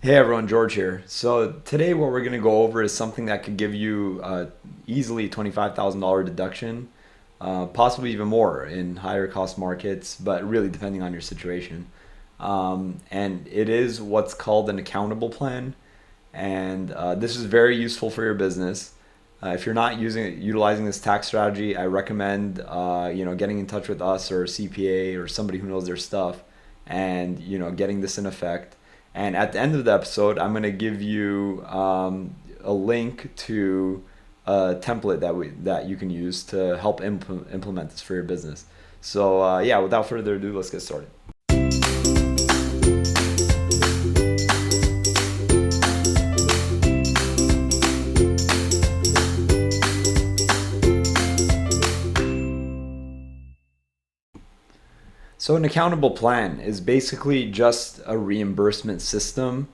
Hey everyone, George here. So today what we're going to go over is something that could give you easily $25,000 deduction, possibly even more in higher cost markets, but really depending on your situation. And it is what's called an accountable plan. And this is very useful for your business. If you're not utilizing this tax strategy, I recommend getting in touch with us or a CPA or somebody who knows their stuff, and getting this in effect. And at the end of the episode, I'm going to give you a link to a template that you can use to help implement this for your business. So without further ado, let's get started. So an accountable plan is basically just a reimbursement system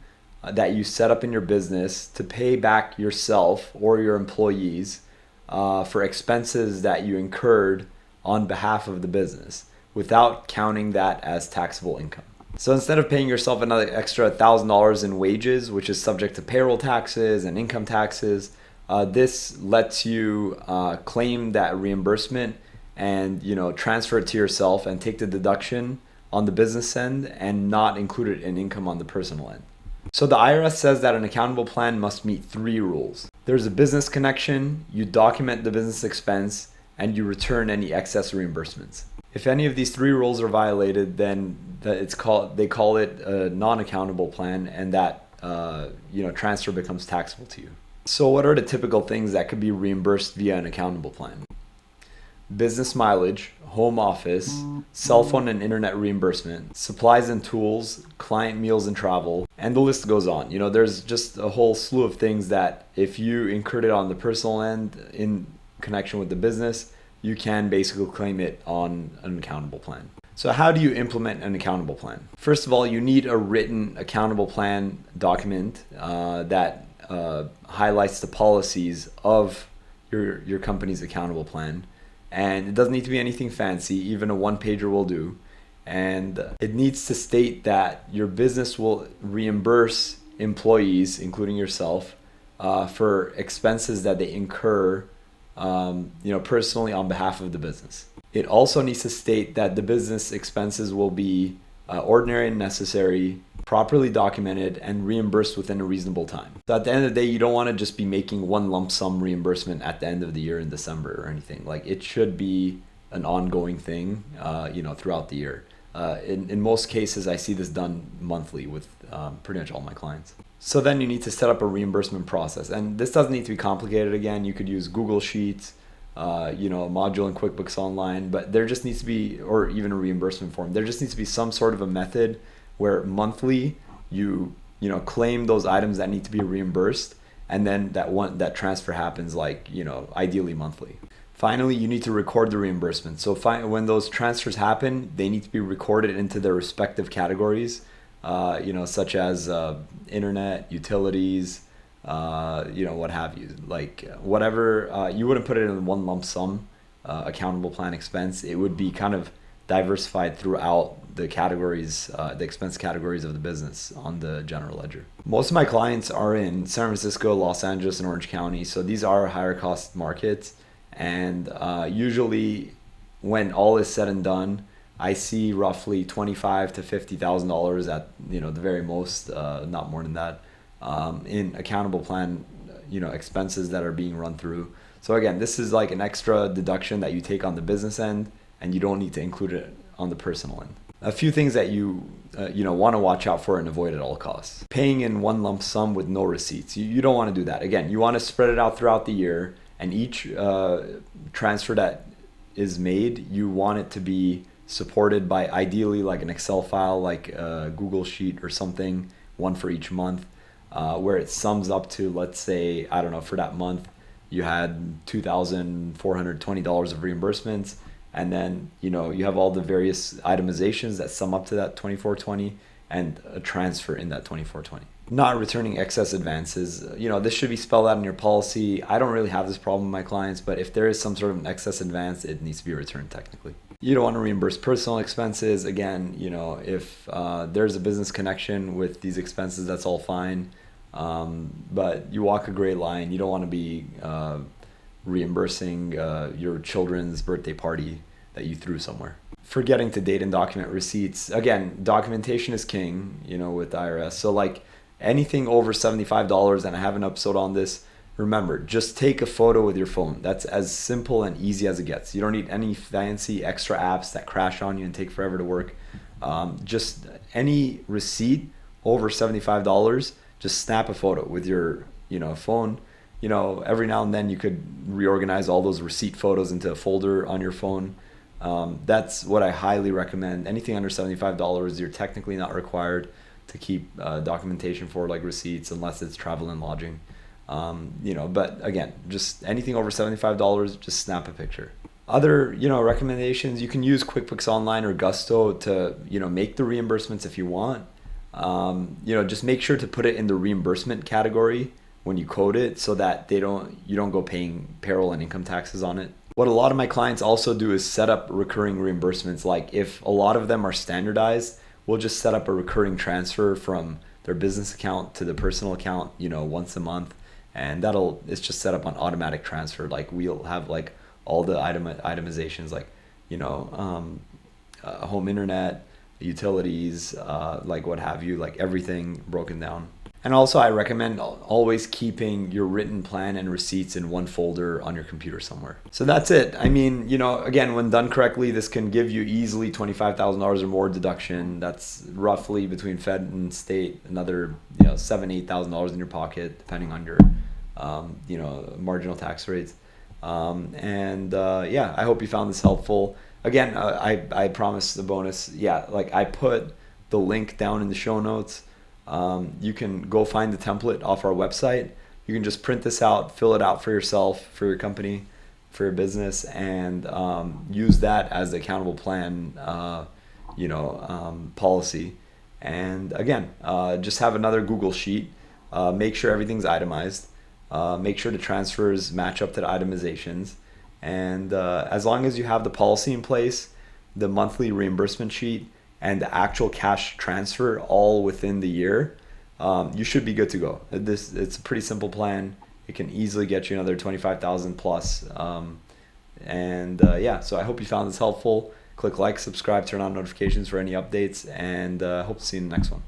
that you set up in your business to pay back yourself or your employees for expenses that you incurred on behalf of the business without counting that as taxable income. So instead of paying yourself another extra $1,000 in wages, which is subject to payroll taxes and income taxes, this lets you claim that reimbursement and transfer it to yourself and take the deduction on the business end and not include it in income on the personal end. So the IRS says that an accountable plan must meet 3 rules. There's a business connection, you document the business expense, and you return any excess reimbursements. If any of these 3 rules are violated, then they call it a non-accountable plan, and that transfer becomes taxable to you. So what are the typical things that could be reimbursed via an accountable plan? Business mileage, home office, cell phone and internet reimbursement, supplies and tools, client meals and travel, and the list goes on. There's just a whole slew of things that if you incurred it on the personal end in connection with the business, you can basically claim it on an accountable plan. So how do you implement an accountable plan? First of all, you need a written accountable plan document that highlights the policies of your company's accountable plan. And it doesn't need to be anything fancy, even a 1-pager will do. And it needs to state that your business will reimburse employees, including yourself, for expenses that they incur personally on behalf of the business. It also needs to state that the business expenses will be ordinary and necessary, properly documented, and reimbursed within a reasonable time. So at the end of the day, you don't want to just be making one lump sum reimbursement at the end of the year in December or anything. Like, it should be an ongoing thing, throughout the year. In most cases, I see this done monthly with pretty much all my clients. So then you need to set up a reimbursement process. And this doesn't need to be complicated. Again, you could use Google Sheets, a module in QuickBooks Online, but there just needs to be, or even a reimbursement form, there just needs to be some sort of a method where monthly you claim those items that need to be reimbursed, and then that transfer happens ideally monthly. Finally, you need to record the reimbursement. So when those transfers happen, they need to be recorded into their respective categories, such as internet, utilities, what have you. Like whatever, you wouldn't put it in one lump sum accountable plan expense. It would be kind of diversified throughout the categories, the expense categories of the business on the general ledger. Most of my clients are in San Francisco, Los Angeles, and Orange County, so these are higher cost markets. And usually, when all is said and done, I see roughly $25,000 to $50,000 at the very most, not more than that, in accountable plan expenses that are being run through. So again, this is like an extra deduction that you take on the business end, and you don't need to include it on the personal end. A few things that you want to watch out for and avoid at all costs. Paying in one lump sum with no receipts. You don't want to do that. Again, you want to spread it out throughout the year, and each transfer that is made, you want it to be supported by ideally like an Excel file, like a Google Sheet or something, one for each month, where it sums up to, let's say, I don't know, for that month, you had $2,420 of reimbursements. And then, you have all the various itemizations that sum up to that 2420 and a transfer in that 2420. Not returning excess advances. This should be spelled out in your policy. I don't really have this problem with my clients, but if there is some sort of an excess advance, it needs to be returned technically. You don't want to reimburse personal expenses. Again, if there's a business connection with these expenses, that's all fine. But you walk a gray line. You don't want to be reimbursing your children's birthday party that you threw somewhere. Forgetting to date and document receipts. Again, documentation is king, with the IRS. So like anything over $75, and I have an episode on this, remember, just take a photo with your phone. That's as simple and easy as it gets. You don't need any fancy extra apps that crash on you and take forever to work. Just any receipt over $75, just snap a photo with your phone. Every now and then you could reorganize all those receipt photos into a folder on your phone. That's what I highly recommend. Anything under $75, you're technically not required to keep documentation for, like receipts, unless it's travel and lodging. But again, just anything over $75, just snap a picture. Other, recommendations, you can use QuickBooks Online or Gusto to, make the reimbursements if you want. Just make sure to put it in the reimbursement category when you code it, so that you don't go paying payroll and income taxes on it. What a lot of my clients also do is set up recurring reimbursements. Like if a lot of them are standardized, we'll just set up a recurring transfer from their business account to the personal account, once a month. And it's just set up on automatic transfer. Like we'll have like all the itemizations, like, home internet, utilities, like what have you, like everything broken down. And also I recommend always keeping your written plan and receipts in one folder on your computer somewhere. So that's it. I mean, again, when done correctly, this can give you easily $25,000 or more deduction. That's roughly between Fed and state, another, $7,000, $8,000 in your pocket, depending on your, marginal tax rates. I hope you found this helpful. Again, I promise the bonus. Yeah, like I put the link down in the show notes. You can go find the template off our website. You can just print this out, fill it out for yourself, for your company, for your business, and use that as the accountable plan, policy. And again, just have another Google sheet. Make sure everything's itemized. Make sure the transfers match up to the itemizations. And as long as you have the policy in place, the monthly reimbursement sheet, and the actual cash transfer all within the year, you should be good to go. It's a pretty simple plan. It can easily get you another 25,000 plus. So I hope you found this helpful. Click like, subscribe, turn on notifications for any updates, and hope to see you in the next one.